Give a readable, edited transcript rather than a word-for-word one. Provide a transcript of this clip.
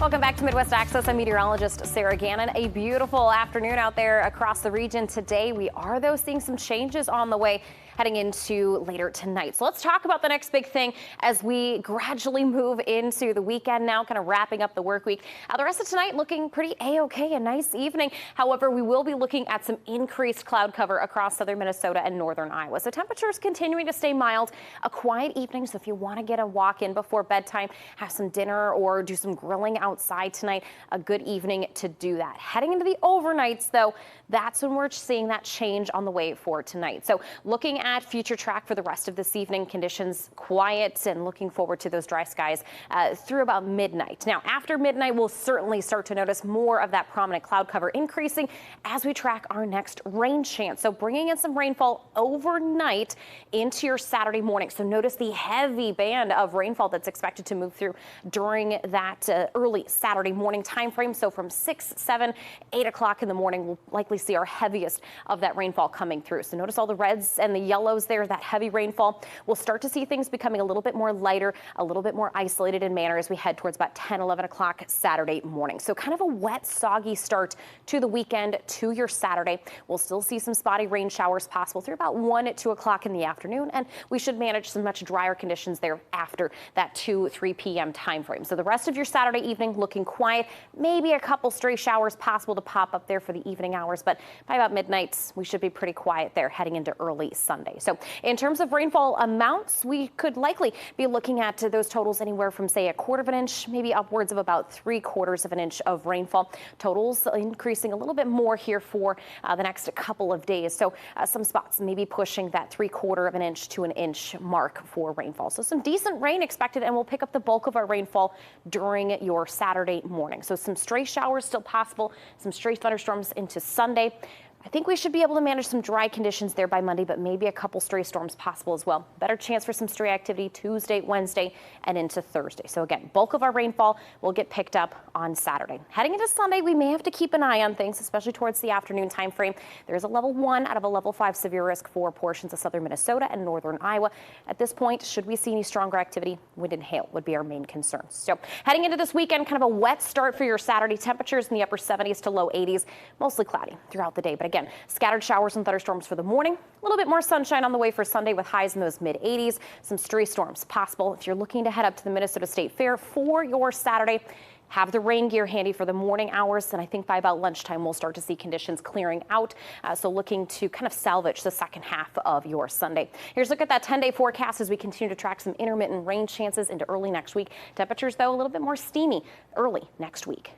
Welcome back to Midwest Access. I'm meteorologist Sarah Gannon. A beautiful afternoon out there across the region today. We are, though, seeing some changes on the way heading into later tonight. So let's talk about the next big thing as we gradually move into the weekend now, kind of wrapping up the work week. The rest of tonight looking pretty A-OK, a nice evening. However, we will be looking at some increased cloud cover across southern Minnesota and northern Iowa. So temperatures continuing to stay mild, a quiet evening. So if you want to get a walk in before bedtime, have some dinner or do some grilling outside tonight, a good evening to do that. Heading into the overnights, though, that's when we're seeing that change on the way for tonight. So looking at future track for the rest of this evening, conditions quiet and looking forward to those dry skies through about midnight. Now, after midnight, we'll certainly start to notice more of that prominent cloud cover increasing as we track our next rain chance. So bringing in some rainfall overnight into your Saturday morning. So notice the heavy band of rainfall that's expected to move through during that early Saturday morning time frame. So from 6, 7, 8 o'clock in the morning, we'll likely see our heaviest of that rainfall coming through. So notice all the reds and the yellows there, that heavy rainfall. We'll start to see things becoming a little bit more lighter, a little bit more isolated in manner as we head towards about 10, 11 o'clock Saturday morning. So kind of a wet, soggy start to the weekend, to your Saturday. We'll still see some spotty rain showers possible through about 1 2 o'clock in the afternoon, and we should manage some much drier conditions there after that 2, 3 p.m. time frame. So the rest of your Saturday evening looking quiet, maybe a couple stray showers possible to pop up there for the evening hours, but by about midnight, we should be pretty quiet there heading into early Sunday. So in terms of rainfall amounts, we could likely be looking at those totals anywhere from, say, 1/4 of an inch, maybe upwards of about 3/4 of an inch of rainfall. Totals increasing a little bit more here for the next couple of days. So some spots maybe pushing that 3/4 of an inch to an inch mark for rainfall. So some decent rain expected, and we'll pick up the bulk of our rainfall during your Saturday morning. So some stray showers still possible, some stray thunderstorms into Sunday. I think we should be able to manage some dry conditions there by Monday, but maybe a couple stray storms possible as well. Better chance for some stray activity Tuesday, Wednesday, and into Thursday. So again, bulk of our rainfall will get picked up on Saturday. Heading into Sunday, we may have to keep an eye on things, especially towards the afternoon time frame. There's a level 1 out of a level 5 severe risk for portions of southern Minnesota and northern Iowa. At this point, should we see any stronger activity, wind and hail would be our main concerns. So heading into this weekend, kind of a wet start for your Saturday. Temperatures in the upper 70s to low 80s, mostly cloudy throughout the day. But again, scattered showers and thunderstorms for the morning. A little bit more sunshine on the way for Sunday with highs in those mid-80s. Some stray storms possible if you're looking to head up to the Minnesota State Fair for your Saturday. Have the rain gear handy for the morning hours, and I think by about lunchtime we'll start to see conditions clearing out. So looking to kind of salvage the second half of your Sunday. Here's a look at that 10-day forecast as we continue to track some intermittent rain chances into early next week. Temperatures, though, a little bit more steamy early next week.